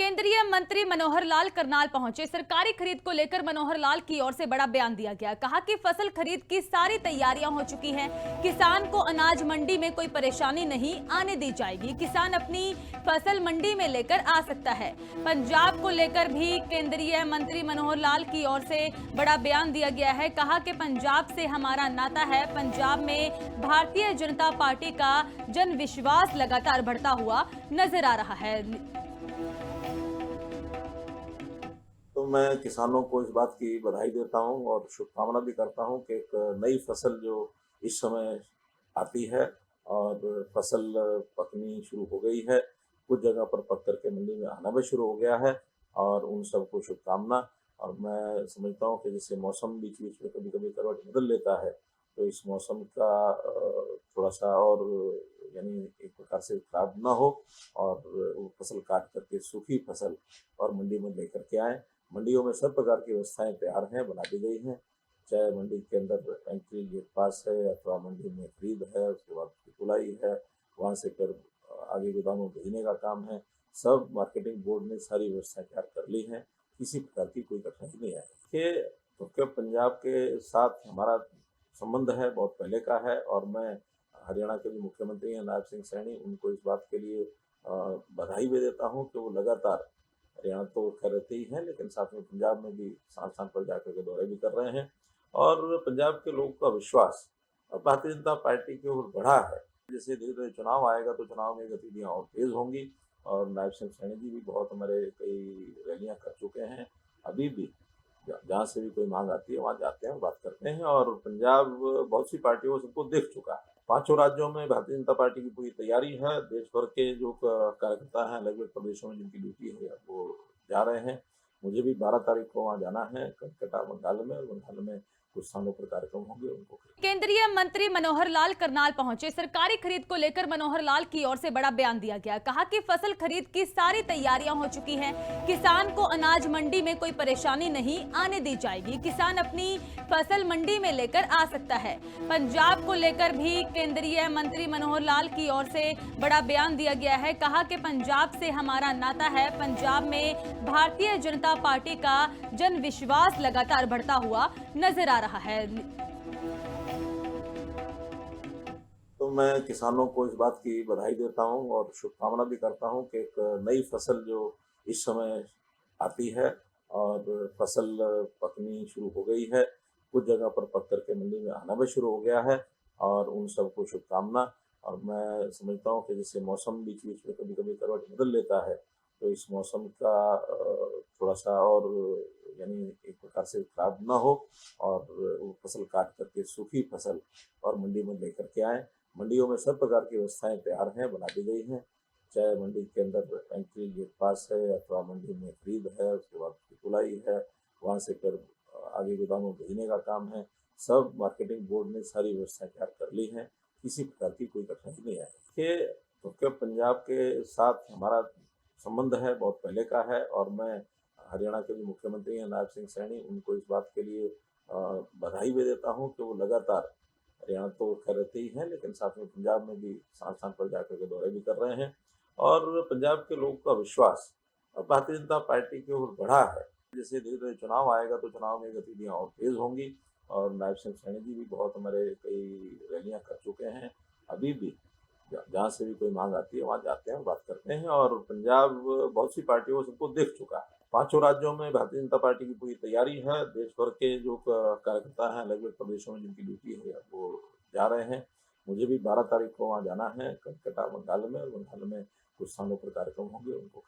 केंद्रीय मंत्री मनोहर लाल करनाल पहुंचे। सरकारी खरीद को लेकर मनोहर लाल की ओर से बड़ा बयान दिया गया। कहा कि फसल खरीद की सारी तैयारियां हो चुकी हैं। किसान को अनाज मंडी में कोई परेशानी नहीं आने दी जाएगी। किसान अपनी फसल मंडी में लेकर आ सकता है। पंजाब को लेकर भी केंद्रीय मंत्री मनोहर लाल की ओर से बड़ा बयान दिया गया है। कहा कि पंजाब से हमारा नाता है। पंजाब में भारतीय जनता पार्टी का जन विश्वास लगातार बढ़ता हुआ नजर आ रहा है। तो मैं किसानों को इस बात की बधाई देता हूं और शुभकामना भी करता हूं कि एक नई फसल जो इस समय आती है और फसल पकनी शुरू हो गई है। कुछ जगह पर पक करके मंडी में आना भी शुरू हो गया है और उन सबको शुभकामना। और मैं समझता हूं कि जैसे मौसम बीच बीच में कभी कभी करवट बदल लेता है, तो इस मौसम का थोड़ा सा और यानी एक प्रकार से खराब ना हो और वो फसल काट करके सूखी फसल और मंडी में लेकर के आए। मंडियों में सब प्रकार की व्यवस्थाएं तैयार हैं, बना दी गई हैं। चाहे मंडी के अंदर एंट्री गेट पास है अथवा मंडी में खरीद है, उसके बाद तुलाई है, वहाँ से फिर आगे गोदामों भेजने का काम है। सब मार्केटिंग बोर्ड ने सारी व्यवस्थाएं तैयार कर ली हैं, किसी प्रकार की कोई कठिनाई नहीं है। कि तो पंजाब के साथ हमारा संबंध है, बहुत पहले का है। और मैं हरियाणा के जो मुख्यमंत्री हैं नायब सिंह सैनी, उनको इस बात के लिए बधाई भी देता हूँ कि वो लगातार हरियाणा तो खैर रहते ही हैं, लेकिन साथ में पंजाब में भी स्थान स्थान पर जाकर के दौरे भी कर रहे हैं। और पंजाब के लोगों का विश्वास अब भारतीय जनता पार्टी की ओर बढ़ा है। जैसे धीरे धीरे चुनाव आएगा तो चुनाव में गतिविधियां और तेज होंगी। और नायब सिंह सैनी जी भी बहुत हमारे कई रैलियां कर चुके हैं। अभी भी जहाँ से भी कोई मांग आती है वहाँ जाते हैं, बात करते हैं। और पंजाब बहुत सी पार्टियों सबको देख चुका है। पांचों राज्यों में भारतीय जनता पार्टी की पूरी तैयारी है। देश भर के जो कार्यकर्ता हैं अलग अलग प्रदेशों में जिनकी ड्यूटी है वो जा रहे हैं। मुझे भी 12 तारीख को वहाँ जाना है, कलकत्ता बंगाल में। और बंगाल में कुछ स्थानों पर कार्यक्रम होंगे, उनको केंद्रीय मंत्री मनोहर लाल करनाल पहुंचे। सरकारी खरीद को लेकर मनोहर लाल की ओर से बड़ा बयान दिया गया। कहा कि फसल खरीद की सारी तैयारियां हो चुकी हैं। किसान को अनाज मंडी में कोई परेशानी नहीं आने दी जाएगी। किसान अपनी फसल मंडी में लेकर आ सकता है। पंजाब को लेकर भी केंद्रीय मंत्री मनोहर लाल की ओर से बड़ा बयान दिया गया है। कहा कि पंजाब से हमारा नाता है। पंजाब में भारतीय जनता पार्टी का जन विश्वास लगातार बढ़ता हुआ नजर आ रहा है। तो मैं किसानों को इस बात की बधाई देता हूं और शुभकामना भी करता हूं कि एक नई फसल जो इस समय आती है और फसल पकनी शुरू हो गई है। कुछ जगह पर पक करके मंडी में आना भी शुरू हो गया है और उन सबको शुभकामना। और मैं समझता हूं कि जैसे मौसम बीच बीच में कभी कभी करवट बदल लेता है, तो इस मौसम का थोड़ा सा और यानी एक प्रकार से खराब ना हो और वो फसल काट करके सूखी फसल और मंडी में लेकर के आए। मंडियों में सब प्रकार की व्यवस्थाएं तैयार हैं, बना दी गई हैं। चाहे मंडी के अंदर एंट्री गेट पास है अथवा मंडी में खरीद है, उसके बाद तुलाई है, वहाँ से फिर आगे गोदामों भेजने का काम है। सब मार्केटिंग बोर्ड ने सारी व्यवस्थाएं तैयार कर ली हैं, किसी प्रकार की कोई कठिनाई नहीं है। कि पंजाब के साथ हमारा संबंध है, बहुत पहले का है। और मैं हरियाणा के जो मुख्यमंत्री हैं नायब सिंह सैनी, उनको इस बात के लिए बधाई भी देता हूँ कि वो लगातार हरियाणा तो खैर रहते ही हैं, लेकिन साथ में पंजाब में भी स्थान स्थान पर जाकर के दौरे भी कर रहे हैं। और पंजाब के लोगों का विश्वास अब भारतीय जनता पार्टी की ओर बढ़ा है। जैसे धीरे धीरे चुनाव आएगा तो चुनाव में गतिविधियां और तेज होंगी। और नायब सिंह सैनी जी भी बहुत हमारे कई रैलियां कर चुके हैं। अभी भी जहाँ से भी कोई मांग आती है वहाँ जाते हैं, बात करते हैं। और पंजाब बहुत सी पार्टियों सबको देख चुका है। पांचों राज्यों में भारतीय जनता पार्टी की पूरी तैयारी है। देश भर के जो कार्यकर्ता हैं अलग अलग प्रदेशों में जिनकी ड्यूटी है वो जा रहे हैं। मुझे भी 12 तारीख को वहाँ जाना है, कलकत्ता बंगाल में। और बंगाल में कुछ स्थानों पर कार्यक्रम होंगे, उनको